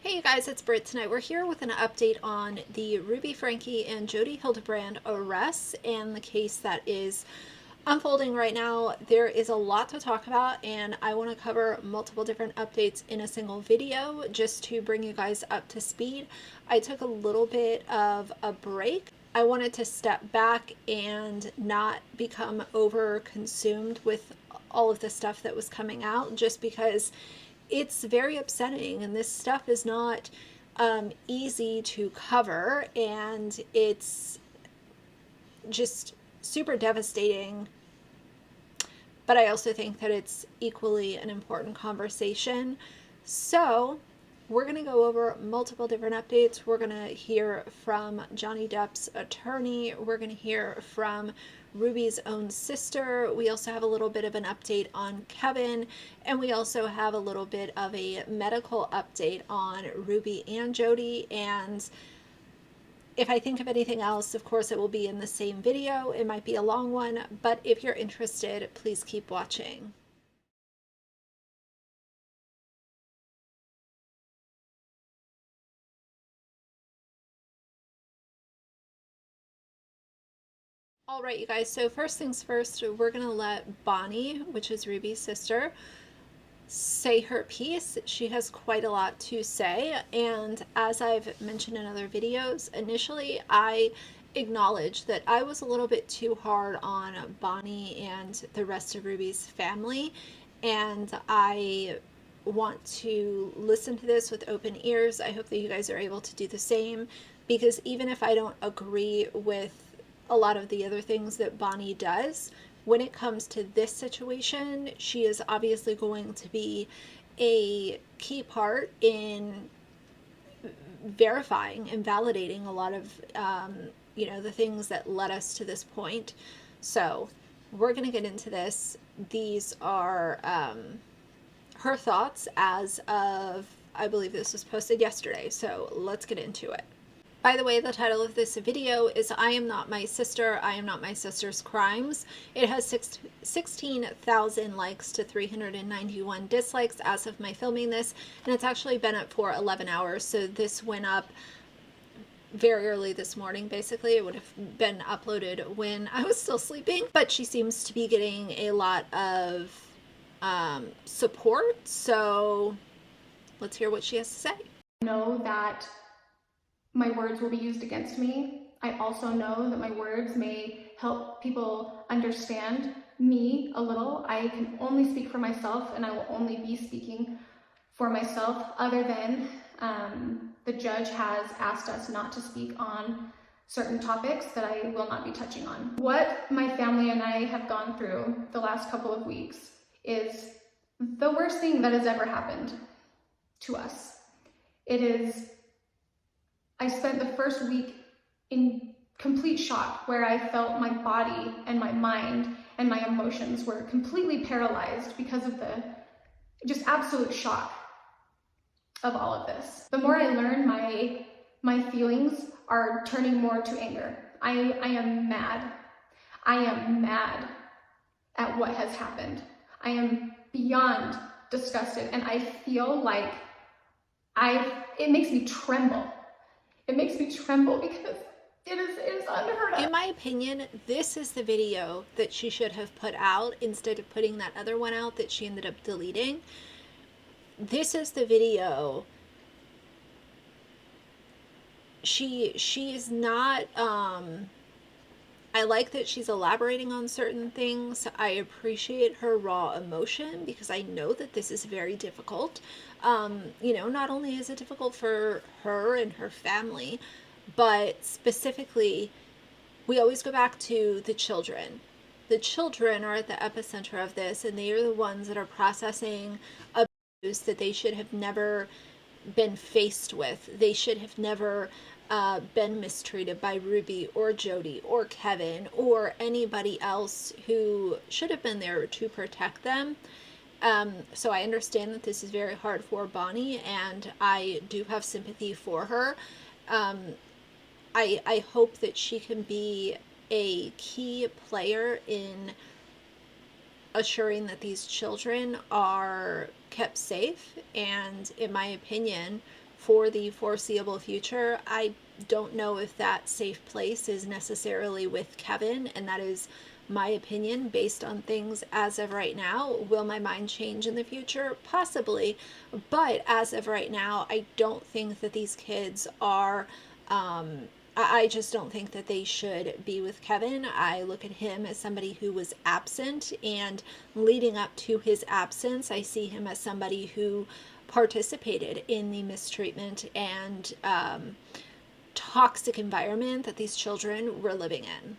Hey you guys, it's Britt. Tonight we're here with an update on the Ruby Franke and Jodi Hildebrandt arrests and the case that is unfolding right now. There is a lot to talk about and I want to cover multiple different updates in a single video just to bring you guys up to speed. I took a little bit of a break. I wanted to step back and not become over consumed with all of the stuff that was coming out, just because it's very upsetting and this stuff is not easy to cover, and it's just super devastating. But I also think that it's equally an important conversation. So we're going to go over multiple different updates. We're going to hear from Johnny Depp's attorney. We're going to hear from Ruby's own sister. We also have a little bit of an update on Kevin, and we also have a little bit of a medical update on Ruby and Jody. And if I think of anything else, of course, it will be in the same video. It might be a long one, but if you're interested, please keep watching. All right, you guys, so first things first, we're going to let Bonnie, which is Ruby's sister, say her piece. She has quite a lot to say, and as I've mentioned in other videos, initially I acknowledged that I was a little bit too hard on Bonnie and the rest of Ruby's family, and I want to listen to this with open ears. I hope that you guys are able to do the same, because even if I don't agree with a lot of the other things that Bonnie does, when it comes to this situation, she is obviously going to be a key part in verifying and validating a lot of the things that led us to this point. So we're going to get into this. These are her thoughts as of, I believe this was posted yesterday, so let's get into it. By the way, the title of this video is I Am Not My Sister, I Am Not My Sister's Crimes. It has 16,000 likes to 391 dislikes as of my filming this, and it's actually been up for 11 hours, so this went up very early this morning. Basically, it would have been uploaded when I was still sleeping, but she seems to be getting a lot of support, so let's hear what she has to say. I know that my words will be used against me. I also know that my words may help people understand me a little. I can only speak for myself, and I will only be speaking for myself, other than the judge has asked us not to speak on certain topics that I will not be touching on. What my family and I have gone through the last couple of weeks is the worst thing that has ever happened to us. I spent the first week in complete shock, where I felt my body and my mind and my emotions were completely paralyzed because of the just absolute shock of all of this. The more I learn, my feelings are turning more to anger. I am mad. I am mad at what has happened. I am beyond disgusted, and I feel like it makes me tremble. It makes me tremble because it is unheard of. In my opinion, this is the video that she should have put out instead of putting that other one out that she ended up deleting. This is the video. She is not, I like that she's elaborating on certain things. I appreciate her raw emotion because I know that this is very difficult. Not only is it difficult for her and her family, but specifically, we always go back to the children. The children are at the epicenter of this, and they are the ones that are processing abuse that they should have never been faced with. They should have never been mistreated by Ruby or Jody or Kevin or anybody else who should have been there to protect them. So I understand that this is very hard for Bonnie, and I do have sympathy for her. I hope that she can be a key player in assuring that these children are kept safe, and in my opinion, for the foreseeable future. I don't know if that safe place is necessarily with Kevin, and that is my opinion based on things as of right now. Will my mind change in the future? Possibly. But as of right now, I don't think that these kids are. I just don't think that they should be with Kevin. I look at him as somebody who was absent, and leading up to his absence, I see him as somebody who participated in the mistreatment and toxic environment that these children were living in.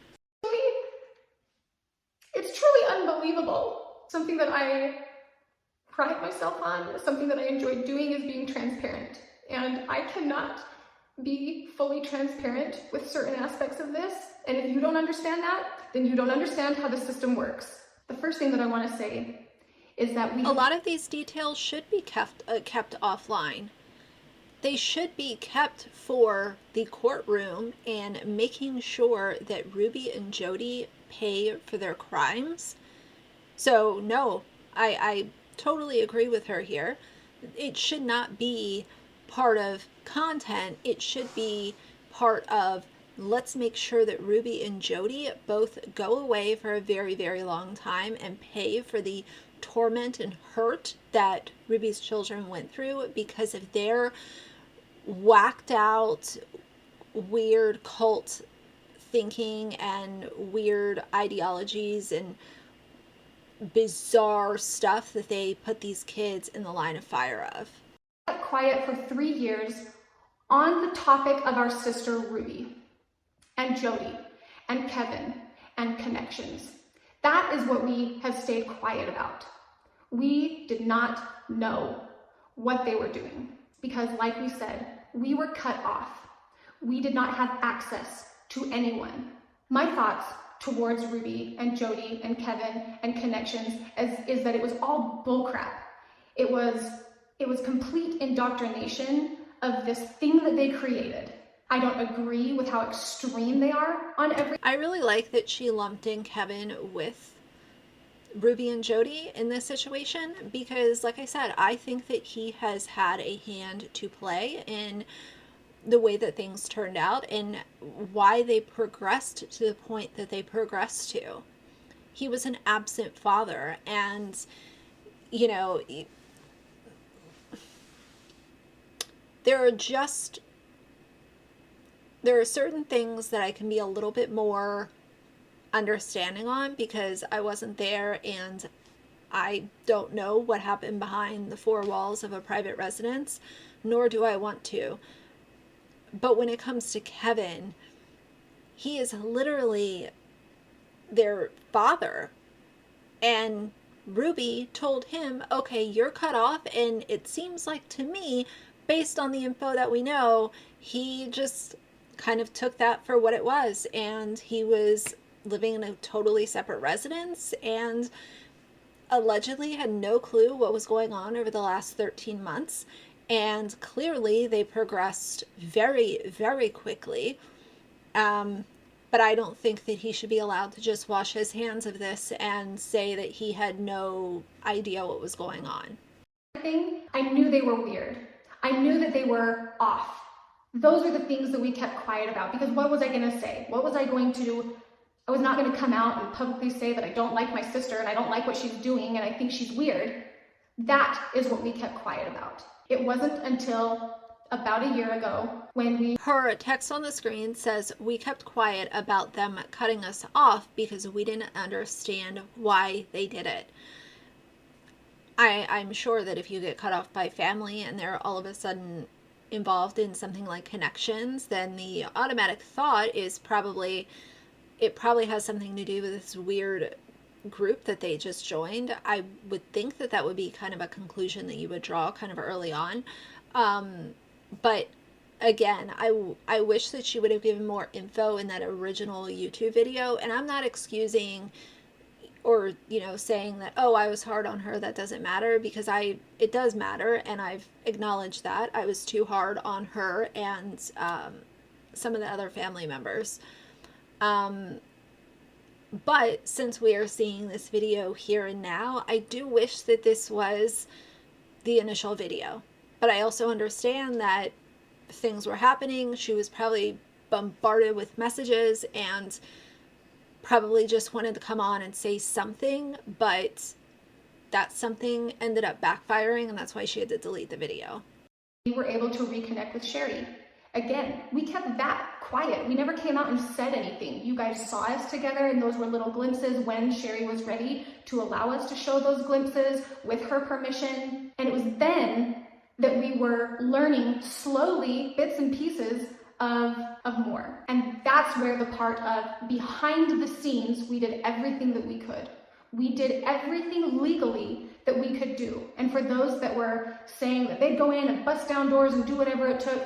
It's truly unbelievable. Something that I pride myself on, something that I enjoy doing, is being transparent. And I cannot be fully transparent with certain aspects of this. And if you don't understand that, then you don't understand how the system works. The first thing that I want to say is that a lot of these details should be kept offline. They should be kept for the courtroom and making sure that Ruby and Jody pay for their crimes. So no, I totally agree with her here. It should not be part of content. It should be part of, let's make sure that Ruby and Jody both go away for a very, very long time and pay for the torment and hurt that Ruby's children went through because of their whacked out, weird cult thinking and weird ideologies and bizarre stuff that they put these kids in the line of fire of. Quiet for 3 years on the topic of our sister Ruby and Jody and Kevin and connections. That is what we have stayed quiet about. We did not know what they were doing because, like we said, we were cut off. We did not have access to anyone. My thoughts towards Ruby and Jody and Kevin and connections is that it was all bullcrap. It was complete indoctrination of this thing that they created. I don't agree with how extreme they are on every. I really like that she lumped in Kevin with Ruby and Jody in this situation because, like I said, I think that he has had a hand to play in the way that things turned out and why they progressed to the point that they progressed to. He was an absent father, and you know, there are certain things that I can be a little bit more understanding on because I wasn't there and I don't know what happened behind the four walls of a private residence, nor do I want to. But when it comes to Kevin, he is literally their father. And Ruby told him, okay, you're cut off. And it seems like to me, based on the info that we know, he just kind of took that for what it was. And he was living in a totally separate residence and allegedly had no clue what was going on over the last 13 months. And clearly they progressed very, very quickly. But I don't think that he should be allowed to just wash his hands of this and say that he had no idea what was going on. I knew they were weird. I knew that they were off. Those are the things that we kept quiet about because what was I going to say? What was I going to do? I was not going to come out and publicly say that I don't like my sister and I don't like what she's doing and I think she's weird. That is what we kept quiet about. It wasn't until about a year ago when her text on the screen says we kept quiet about them cutting us off because we didn't understand why they did it. I'm sure that if you get cut off by family and they're all of a sudden involved in something like connections, then the automatic thought is it probably has something to do with this weird group that they just joined. I would think that that would be kind of a conclusion that you would draw kind of early on. But again, I wish that she would have given more info in that original YouTube video. And I'm not excusing or, saying that, oh, I was hard on her. That doesn't matter because it does matter. And I've acknowledged that I was too hard on her and some of the other family members. But since we are seeing this video here and now, I do wish that this was the initial video. But I also understand that things were happening. She was probably bombarded with messages and probably just wanted to come on and say something, but that something ended up backfiring, and that's why she had to delete the video. We were able to reconnect with Sherry. Again, we kept that quiet. We never came out and said anything. You guys saw us together, and those were little glimpses when Sherry was ready to allow us to show those glimpses with her permission. And it was then that we were learning slowly bits and pieces of more. And that's where the part of behind the scenes, we did everything that we could. We did everything legally that we could do. And for those that were saying that they'd go in and bust down doors and do whatever it took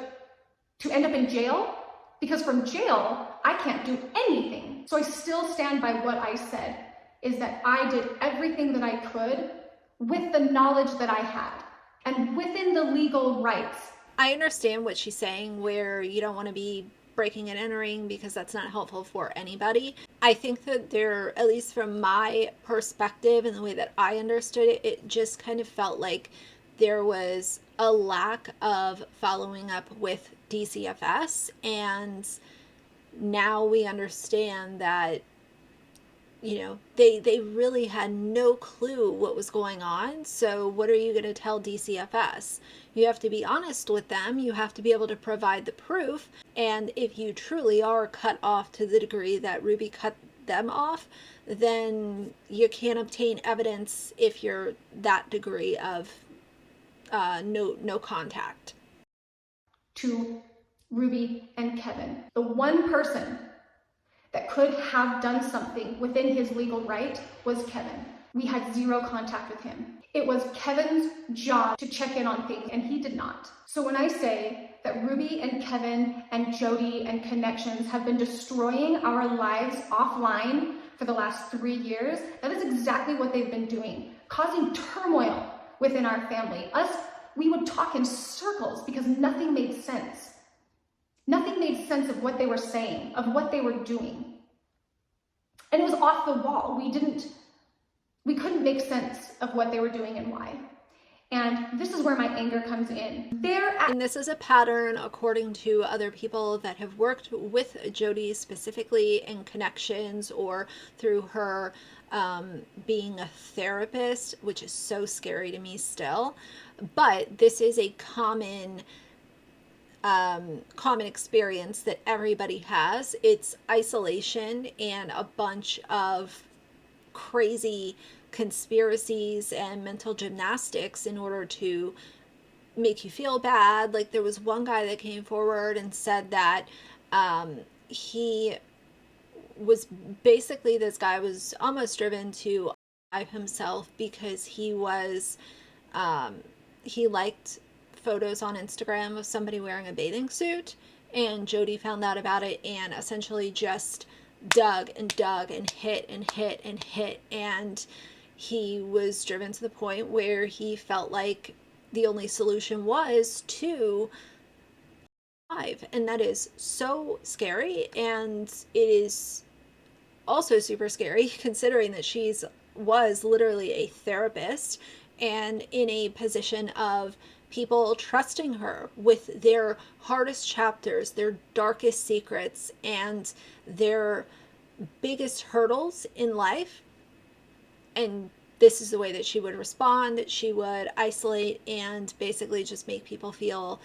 to end up in jail, because from jail, I can't do anything. So I still stand by what I said, is that I did everything that I could with the knowledge that I had and within the legal rights. I understand what she's saying, where you don't want to be breaking and entering because that's not helpful for anybody. I think that there, at least from my perspective and the way that I understood it, it just kind of felt like there was a lack of following up with DCFS, and now we understand that, you know, they really had no clue what was going on. So what are you going to tell DCFS? You have to be honest with them. You have to be able to provide the proof. And if you truly are cut off to the degree that Ruby cut them off, then you can't obtain evidence if you're that degree of no contact. To Ruby and Kevin, the one person that could have done something within his legal right was Kevin. We had zero contact with him. It was Kevin's job to check in on things, and he did not. So when I say that Ruby and Kevin and Jody and connections have been destroying our lives offline for the last 3 years, that is exactly what they've been doing, causing turmoil within our family. We would talk in circles because nothing made sense. Nothing made sense of what they were saying, of what they were doing. And it was off the wall. We couldn't make sense of what they were doing and why. And this is where my anger comes in. And this is a pattern, according to other people that have worked with Jody specifically in connections or through her being a therapist, which is so scary to me still. But this is a common experience that everybody has. It's isolation and a bunch of crazy conspiracies and mental gymnastics in order to make you feel bad. Like, there was one guy that came forward and said that he was basically, this guy was almost driven to himself because he was he liked photos on Instagram of somebody wearing a bathing suit, and Jody found out about it and essentially just dug and hit and hit and hit, and he was driven to the point where he felt like the only solution was to live. And that is so scary, and it is also super scary considering that she's was literally a therapist and in a position of people trusting her with their hardest chapters, their darkest secrets, and their biggest hurdles in life. And this is the way that she would respond. She would isolate and basically just make people feel,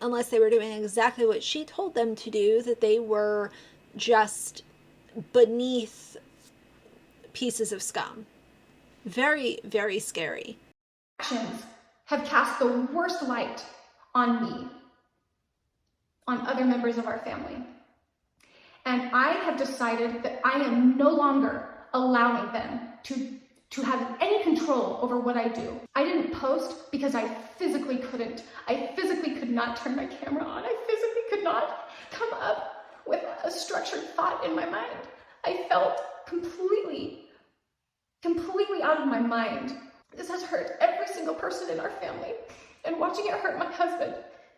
unless they were doing exactly what she told them to do, that they were just beneath pieces of scum. Very, very scary. Actions have cast the worst light on me, on other members of our family. And I have decided that I am no longer allowing them to have any control over what I do. I didn't post because I physically couldn't. I physically could not turn my camera on. I physically could not come up with a structured thought in my mind. I felt completely out of my mind. This has hurt every single person in our family, and watching it hurt my husband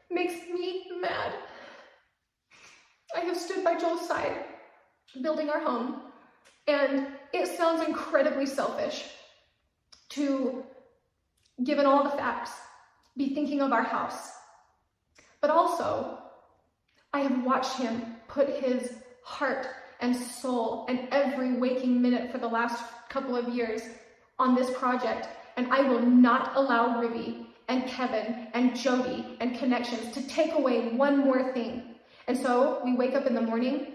makes me mad. I have stood by Joel's side, building our home, and it sounds incredibly selfish to, given all the facts, be thinking of our house. But also, I have watched him put his heart and soul and every waking minute for the last couple of years on this project, and I will not allow Ruby and Kevin and Jody and Connections to take away one more thing. And so we wake up in the morning,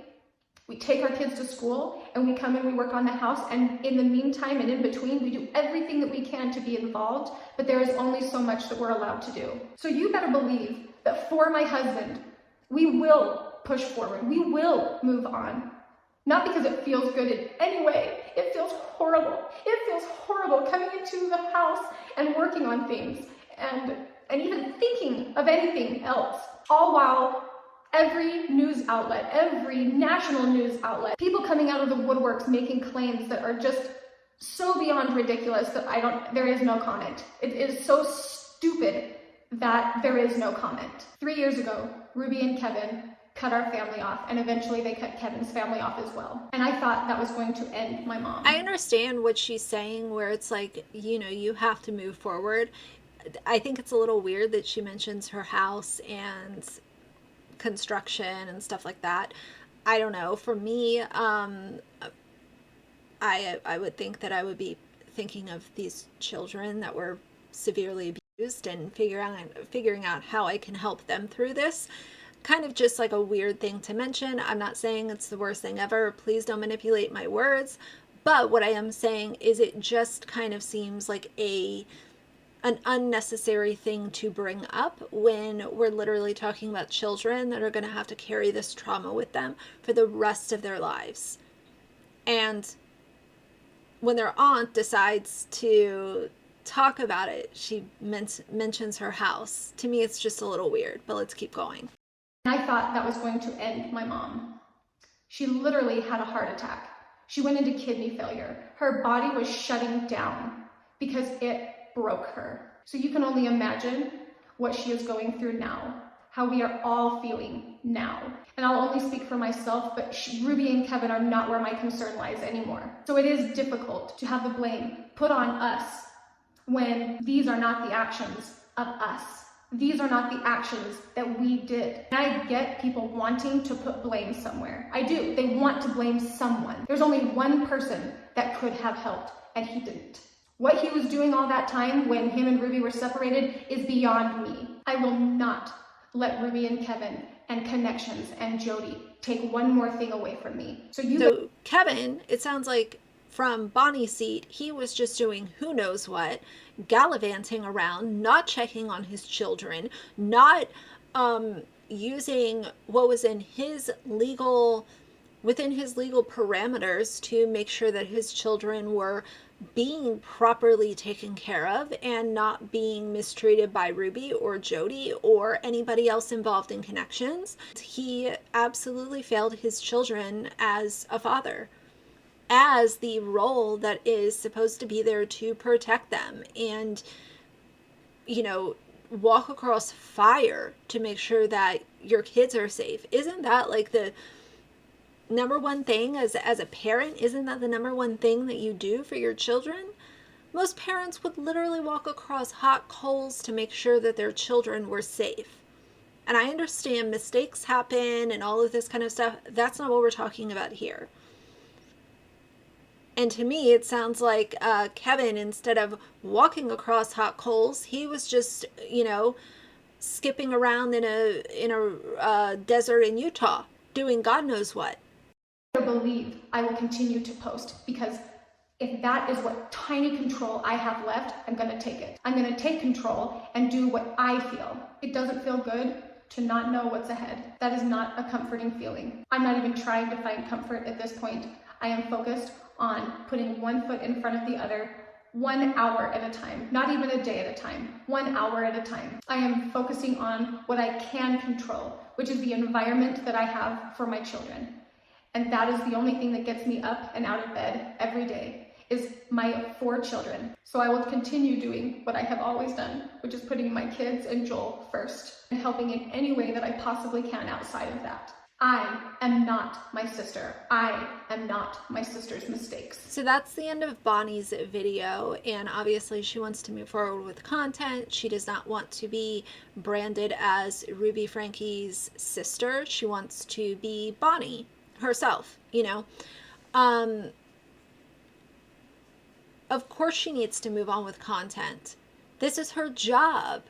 we take our kids to school, and we come and we work on the house, and in the meantime and in between, we do everything that we can to be involved, but there is only so much that we're allowed to do. So you better believe that for my husband, we will push forward, we will move on. Not because it feels good in any way. It feels horrible. It feels horrible coming into the house and working on things and even thinking of anything else. All while every news outlet, every national news outlet, people coming out of the woodworks making claims that are just so beyond ridiculous that there is no comment. It is so stupid that there is no comment. 3 years ago, Ruby and Kevin cut our family off, and eventually they cut Kevin's family off as well. And I thought that was going to end my mom. I understand what she's saying, where it's like, you know, you have to move forward. I think it's a little weird that she mentions her house and construction and stuff like that. I don't know. For me, I would think that I would be thinking of these children that were severely abused and figuring out how I can help them through this. Kind of just like a weird thing to mention. I'm not saying it's the worst thing ever. Please don't manipulate my words. But what I am saying is it just kind of seems like an unnecessary thing to bring up when we're literally talking about children that are going to have to carry this trauma with them for the rest of their lives. And when their aunt decides to talk about it, she mentions her house. To me, it's just a little weird, but let's keep going. I thought that was going to end my mom. She literally had a heart attack. She went into kidney failure. Her body was shutting down because it broke her. So you can only imagine what she is going through now, how we are all feeling now. And I'll only speak for myself, but Ruby and Kevin are not where my concern lies anymore. So it is difficult to have the blame put on us when these are not the actions of us. These are not the actions that we did. And I get people wanting to put blame somewhere. I do. They want to blame someone. There's only one person that could have helped, and he didn't. What he was doing all that time when him and Ruby were separated is beyond me. I will not let Ruby and Kevin and Connections and Jody take one more thing away from me. So Kevin, it sounds like from Bonnie's seat, he was just doing who knows what, gallivanting around, not checking on his children, not using what was within his legal parameters to make sure that his children were being properly taken care of and not being mistreated by Ruby or Jody or anybody else involved in Connections. He absolutely failed his children as a father, as the role that is supposed to be there to protect them and, you know, walk across fire to make sure that your kids are safe. Isn't that like the number one thing as a parent? Isn't that the number one thing that you do for your children? Most parents would literally walk across hot coals to make sure that their children were safe. And I understand mistakes happen and all of this kind of stuff. That's not what we're talking about here. And to me, it sounds like Kevin, instead of walking across hot coals, he was just, you know, skipping around in a desert in Utah, doing God knows what. I believe I will continue to post, because if that is what tiny control I have left, I'm going to take it. I'm going to take control and do what I feel. It doesn't feel good to not know what's ahead. That is not a comforting feeling. I'm not even trying to find comfort at this point. I am focused on putting one foot in front of the other, 1 hour at a time, not even a day at a time, 1 hour at a time. I am focusing on what I can control, which is the environment that I have for my children. And that is the only thing that gets me up and out of bed every day, is my 4 children. So I will continue doing what I have always done, which is putting my kids and Joel first and helping in any way that I possibly can outside of that. I am not my sister. I am not my sister's mistakes. So that's the end of Bonnie's video, and obviously she wants to move forward with content. She does not want to be branded as Ruby Franke's sister. She wants to be Bonnie herself, you know. Of course she needs to move on with content. This is her job.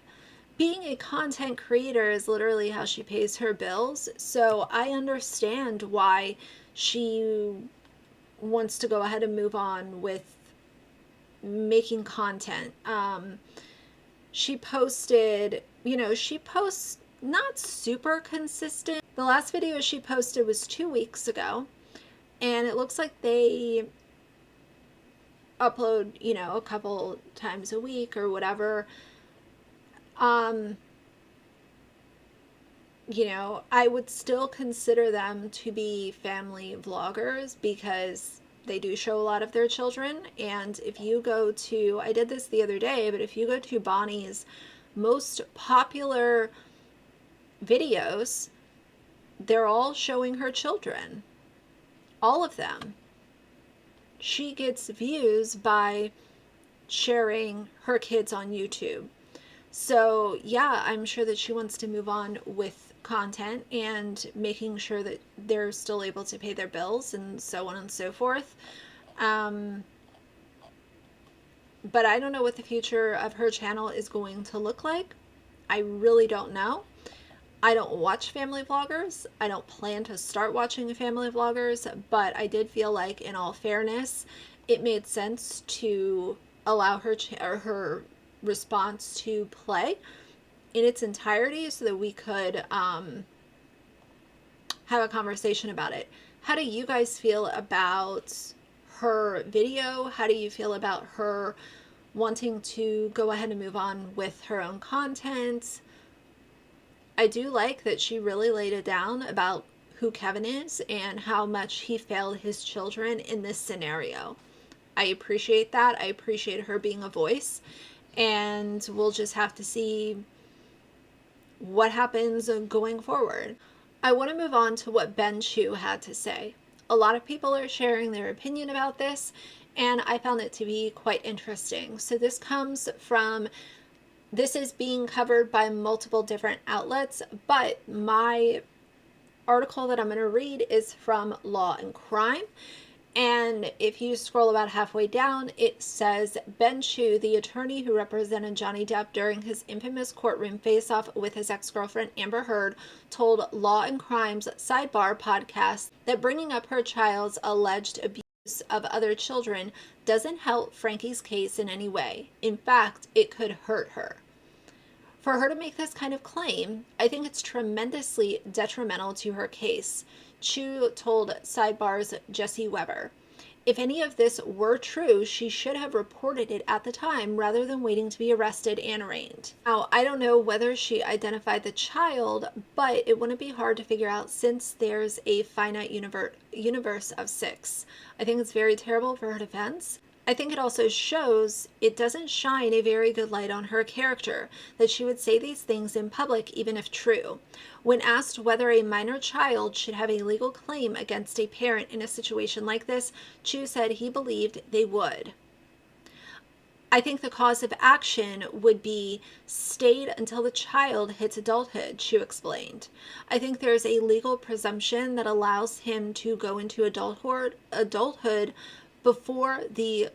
Being a content creator is literally how she pays her bills. So I understand why she wants to go ahead and move on with making content. She posted, she posts not super consistent. The last video she posted was 2 weeks ago, and it looks like they upload, a couple times a week or whatever. I would still consider them to be family vloggers because they do show a lot of their children. And if you go to, I did this the other day, but if you go to Bonnie's most popular videos, they're all showing her children. All of them. She gets views by sharing her kids on YouTube. So yeah, I'm sure that she wants to move on with content and making sure that they're still able to pay their bills and so on and so forth. But I don't know what the future of her channel is going to look like. I really don't know. I don't watch family vloggers. I don't plan to start watching family vloggers, but I did feel like, in all fairness, it made sense to allow her response to play in its entirety so that we could have a conversation about it. How do you guys feel about her video? How do you feel about her wanting to go ahead and move on with her own content? I do like that she really laid it down about who Kevin is and how much he failed his children in this scenario. I appreciate that. I appreciate her being a voice, and we'll just have to see what happens going forward. I want to move on to what Ben Chu had to say. A lot of people are sharing their opinion about this, and I found it to be quite interesting. So this is being covered by multiple different outlets, but my article that I'm going to read is from Law and Crime. And if you scroll about halfway down, it says, Ben Chu, the attorney who represented Johnny Depp during his infamous courtroom face-off with his ex-girlfriend Amber Heard, told Law and Crime's Sidebar podcast that bringing up her child's alleged abuse of other children doesn't help Franke's case in any way. In fact, it could hurt her. For her to make this kind of claim, I think it's tremendously detrimental to her case, Chu told Sidebar's Jesse Weber. If any of this were true, she should have reported it at the time rather than waiting to be arrested and arraigned. Now, I don't know whether she identified the child, but it wouldn't be hard to figure out since there's a finite universe of 6. I think it's very terrible for her defense. I think it also shows it doesn't shine a very good light on her character, that she would say these things in public even if true. When asked whether a minor child should have a legal claim against a parent in a situation like this, Chu said he believed they would. I think the cause of action would be stayed until the child hits adulthood, Chu explained. I think there's a legal presumption that allows him to go into adulthood before the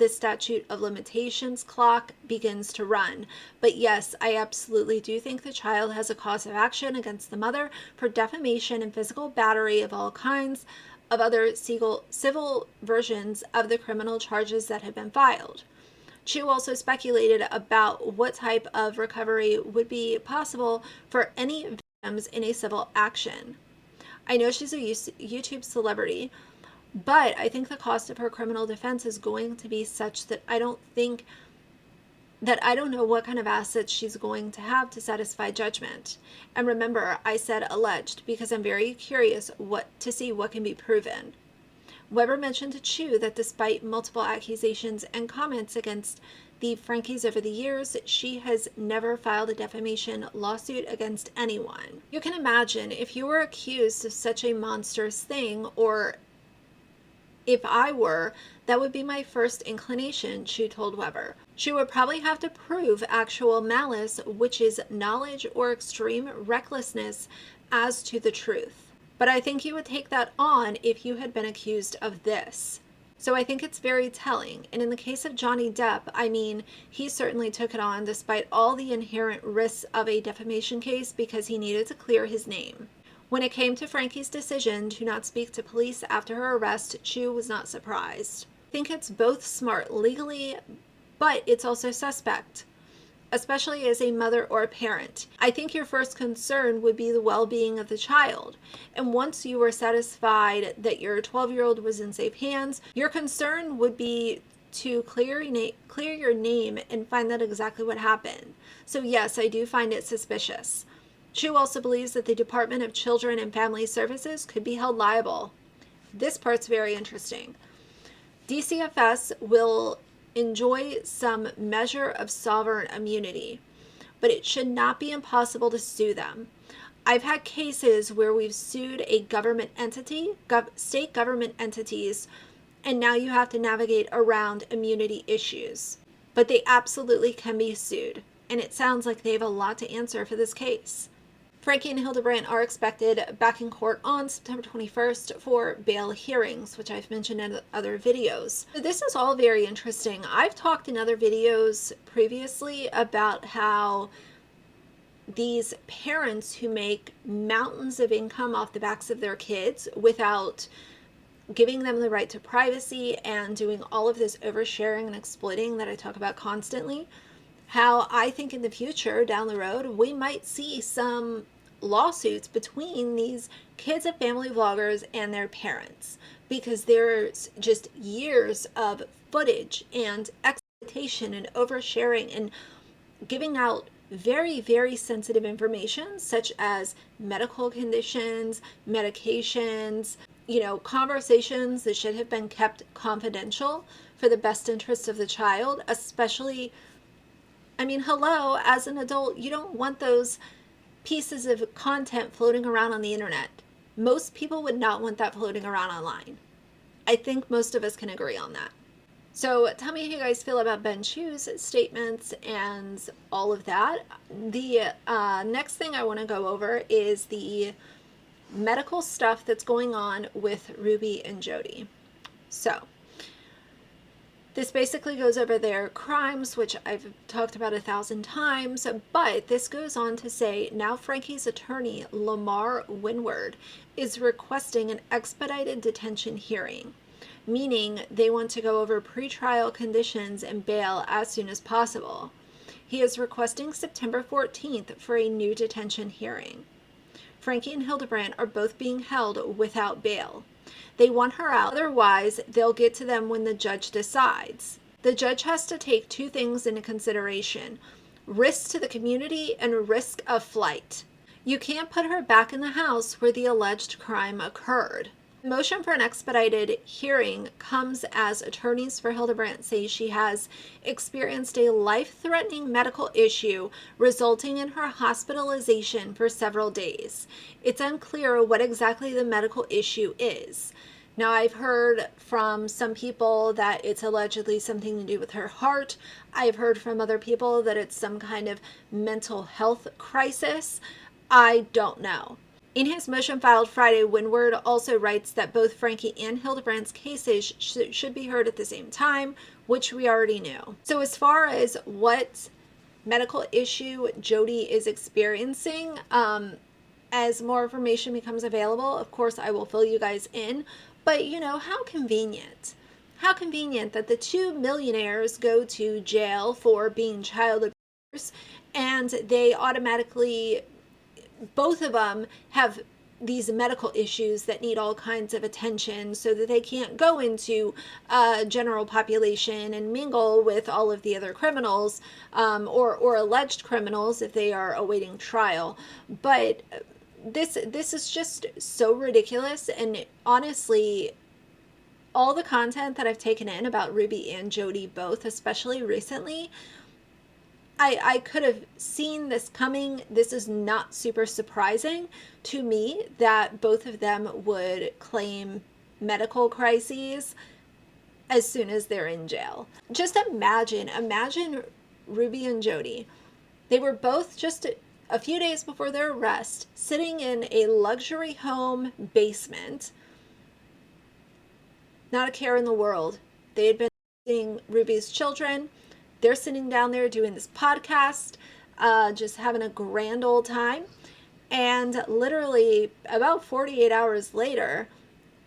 statute of limitations clock begins to run. But yes, I absolutely do think the child has a cause of action against the mother for defamation and physical battery of all kinds of other civil versions of the criminal charges that have been filed. Chu also speculated about what type of recovery would be possible for any victims in a civil action. I know she's a YouTube celebrity, but I think the cost of her criminal defense is going to be such that I don't know what kind of assets she's going to have to satisfy judgment. And remember, I said alleged because I'm very curious to see what can be proven. Weber mentioned to Chu that despite multiple accusations and comments against the Frankes over the years, she has never filed a defamation lawsuit against anyone. You can imagine if you were accused of such a monstrous thing, or if I were, that would be my first inclination, Chu told Weber. She would probably have to prove actual malice, which is knowledge or extreme recklessness as to the truth. But I think you would take that on if you had been accused of this. So I think it's very telling. And in the case of Johnny Depp, I mean, he certainly took it on despite all the inherent risks of a defamation case because he needed to clear his name. When it came to Franke's decision to not speak to police after her arrest, Chu was not surprised. I think it's both smart legally, but it's also suspect, especially as a mother or a parent. I think your first concern would be the well-being of the child. And once you were satisfied that your 12-year-old was in safe hands, your concern would be to clear your name and find out exactly what happened. So yes, I do find it suspicious. Chu also believes that the Department of Children and Family Services could be held liable. This part's very interesting. DCFS will enjoy some measure of sovereign immunity, but it should not be impossible to sue them. I've had cases where we've sued a government entity, state government entities, and now you have to navigate around immunity issues. But they absolutely can be sued, and it sounds like they have a lot to answer for this case. Franke and Hildebrandt are expected back in court on September 21st for bail hearings, which I've mentioned in other videos. This is all very interesting. I've talked in other videos previously about how these parents who make mountains of income off the backs of their kids without giving them the right to privacy and doing all of this oversharing and exploiting that I talk about constantly, how I think in the future, down the road, we might see some lawsuits between these kids of family vloggers and their parents, because there's just years of footage and exploitation and oversharing and giving out very, very sensitive information, such as medical conditions, medications, conversations that should have been kept confidential for the best interest of the child, especially, I mean, hello, as an adult, you don't want those pieces of content floating around on the internet. Most people would not want that floating around online. I think most of us can agree on that. So tell me how you guys feel about Ben Chu's statements and all of that. The next thing I want to go over is the medical stuff that's going on with Ruby and Jody. So this basically goes over their crimes, which I've talked about 1,000 times, but this goes on to say now Franke's attorney, Lamar Winward, is requesting an expedited detention hearing, meaning they want to go over pretrial conditions and bail as soon as possible. He is requesting September 14th for a new detention hearing. Franke and Hildebrandt are both being held without bail. They want her out, otherwise they'll get to them when the judge decides. The judge has to take two things into consideration: risk to the community and risk of flight. You can't put her back in the house where the alleged crime occurred. The motion for an expedited hearing comes as attorneys for Hildebrandt say she has experienced a life-threatening medical issue resulting in her hospitalization for several days. It's unclear what exactly the medical issue is. Now, I've heard from some people that it's allegedly something to do with her heart. I've heard from other people that it's some kind of mental health crisis. I don't know. In his motion filed Friday, Winward also writes that both Franke and Hildebrandt's cases should be heard at the same time, which we already knew. So as far as what medical issue Jody is experiencing, as more information becomes available, of course, I will fill you guys in. But, how convenient. How convenient that the two millionaires go to jail for being child abusers, and they automatically, both of them have these medical issues that need all kinds of attention so that they can't go into general population and mingle with all of the other criminals or alleged criminals if they are awaiting trial. But this is just so ridiculous, and honestly, all the content that I've taken in about Ruby and Jody both, especially recently, I could have seen this coming. This is not super surprising to me that both of them would claim medical crises as soon as they're in jail. Just imagine Ruby and Jody. They were both just a few days before their arrest sitting in a luxury home basement. Not a care in the world. They had been seeing Ruby's children. They're sitting down there doing this podcast, just having a grand old time. And literally about 48 hours later,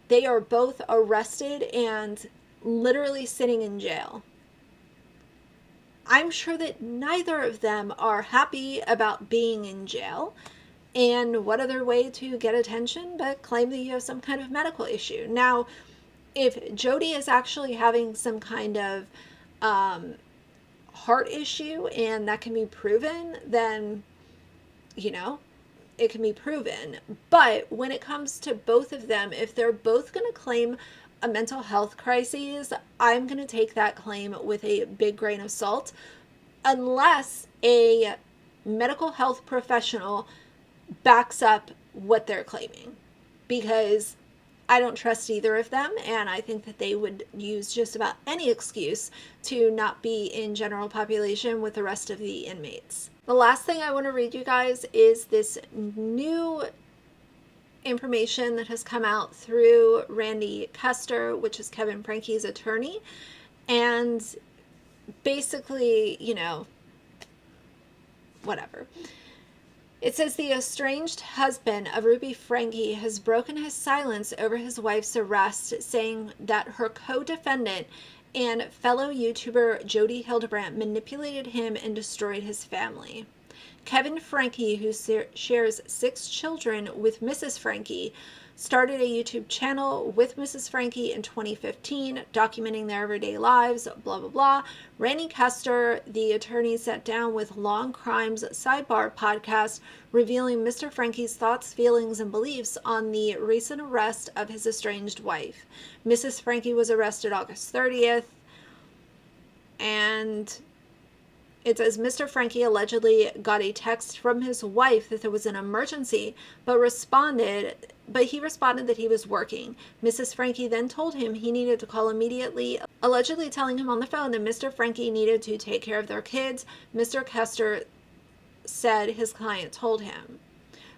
they are both arrested and literally sitting in jail. I'm sure that neither of them are happy about being in jail. And what other way to get attention but claim that you have some kind of medical issue? Now, if Jody is actually having some kind of heart issue and that can be proven, then, you know, it can be proven. But when it comes to both of them, if they're both going to claim a mental health crisis, I'm going to take that claim with a big grain of salt, unless a medical health professional backs up what they're claiming, because I don't trust either of them, and I think that they would use just about any excuse to not be in general population with the rest of the inmates. The last thing I want to read you guys is this new information that has come out through Randy Custer, which is Kevin Franke's attorney. And basically, you know, whatever. It says the estranged husband of Ruby Franke has broken his silence over his wife's arrest, saying that her co-defendant and fellow YouTuber Jodi Hildebrandt manipulated him and destroyed his family. Kevin Franke, who shares 6 children with Mrs. Franke, started a YouTube channel with Mrs. Franke in 2015, documenting their everyday lives, blah, blah, blah. Randy Custer, the attorney, sat down with Long Crimes Sidebar podcast, revealing Mr. Franke's thoughts, feelings, and beliefs on the recent arrest of his estranged wife. Mrs. Franke was arrested August 30th, and it says Mr. Franke allegedly got a text from his wife that there was an emergency, but he responded that he was working. Mrs. Franke then told him he needed to call immediately, allegedly telling him on the phone that Mr. Franke needed to take care of their kids. Mr. Custer said his client told him.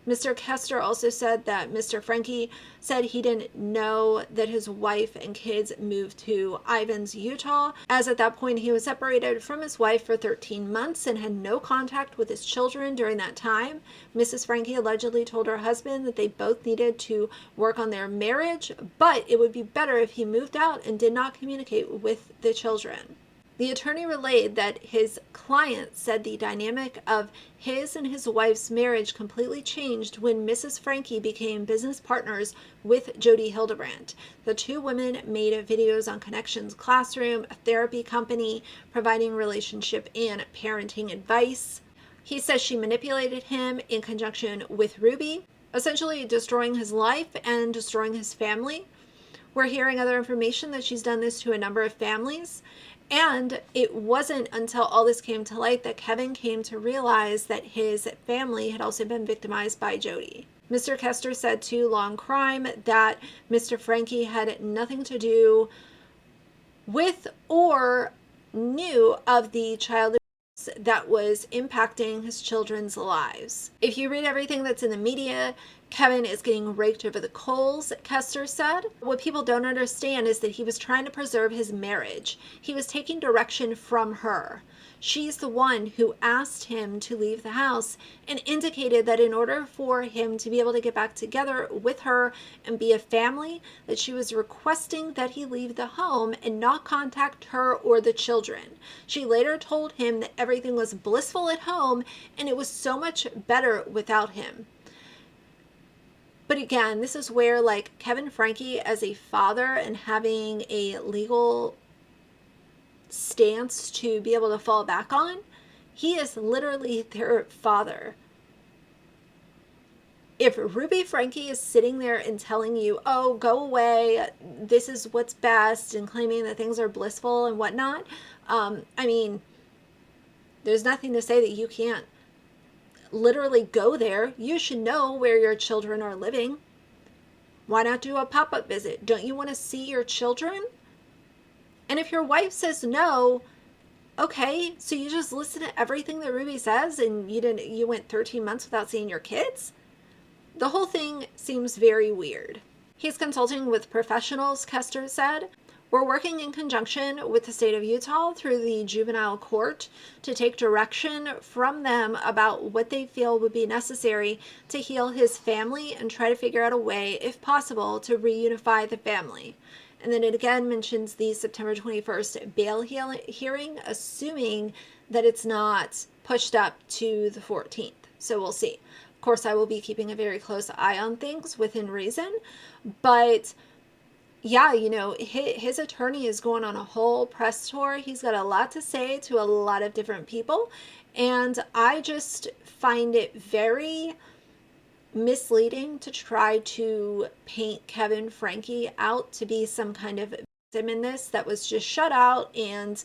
Mr. Custer also said that Mr. Franke said he didn't know that his wife and kids moved to Ivins, Utah, as at that point he was separated from his wife for 13 months and had no contact with his children during that time. Mrs. Franke allegedly told her husband that they both needed to work on their marriage, but it would be better if he moved out and did not communicate with the children. The attorney relayed that his client said the dynamic of his and his wife's marriage completely changed when Mrs. Franke became business partners with Jodi Hildebrandt. The two women made videos on Connections Classroom, a therapy company providing relationship and parenting advice. He says she manipulated him in conjunction with Ruby, essentially destroying his life and destroying his family. We're hearing other information that she's done this to a number of families. And it wasn't until all this came to light that Kevin came to realize that his family had also been victimized by Jodi. Mr. Custer said to Long Crime that Mr. Franke had nothing to do with or knew of the child abuse that was impacting his children's lives. If you read everything that's in the media, Kevin is getting raked over the coals, Custer said. What people don't understand is that he was trying to preserve his marriage. He was taking direction from her. She's the one who asked him to leave the house and indicated that in order for him to be able to get back together with her and be a family, that she was requesting that he leave the home and not contact her or the children. She later told him that everything was blissful at home and it was so much better without him. But again, this is where, like, Kevin Franke as a father and having a legal stance to be able to fall back on, he is literally their father. if Ruby Franke is sitting there and telling you, oh, go away, this is what's best, and claiming that things are blissful and whatnot, I mean, there's nothing to say that you can't literally go there. You should know where your children are living. Why not do a pop-up visit? Don't you want to see your children? And if your wife says no, okay, so you just listen to everything that Ruby says and you went 13 months without seeing your kids? The whole thing seems very weird. He's consulting with professionals, Kester said. We're working in conjunction with the state of Utah through the juvenile court to take direction from them about what they feel would be necessary to heal his family and try to figure out a way, if possible, to reunify the family. And then it again mentions the September 21st bail hearing, assuming that it's not pushed up to the 14th. So we'll see. Of course, I will be keeping a very close eye on things within reason. But yeah, you know, his attorney is going on a whole press tour. He's got a lot to say to a lot of different people. And I just find it very misleading to try to paint Kevin Franke out to be some kind of victim in this that was just shut out and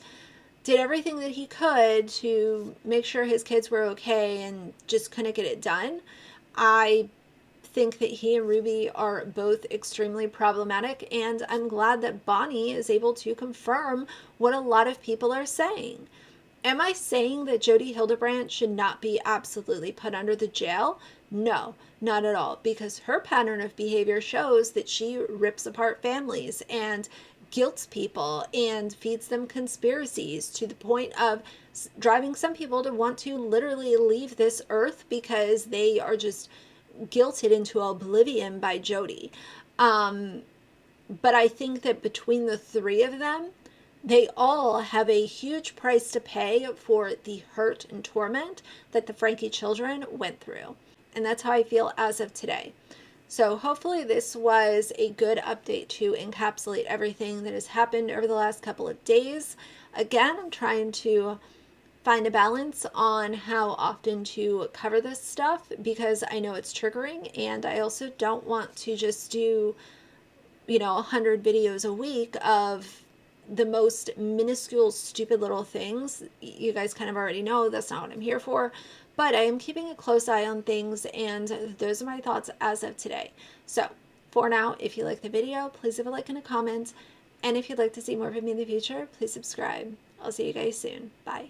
did everything that he could to make sure his kids were okay and just couldn't get it done. I think that he and Ruby are both extremely problematic, and I'm glad that Bonnie is able to confirm what a lot of people are saying. Am I saying that Jodi Hildebrandt should not be absolutely put under the jail? No, not at all, because her pattern of behavior shows that she rips apart families and guilts people and feeds them conspiracies to the point of driving some people to want to literally leave this earth because they are just guilted into oblivion by Jodi. But I think that between the three of them, they all have a huge price to pay for the hurt and torment that the Franke children went through. And that's how I feel as of today. So hopefully this was a good update to encapsulate everything that has happened over the last couple of days. Again, I'm trying to find a balance on how often to cover this stuff because I know it's triggering, and I also don't want to just do, 100 videos a week of the most minuscule, stupid little things. You guys kind of already know that's not what I'm here for, but I am keeping a close eye on things, and those are my thoughts as of today. So for now, if you like the video, please leave a like and a comment, and if you'd like to see more from me in the future, please subscribe. I'll see you guys soon. Bye.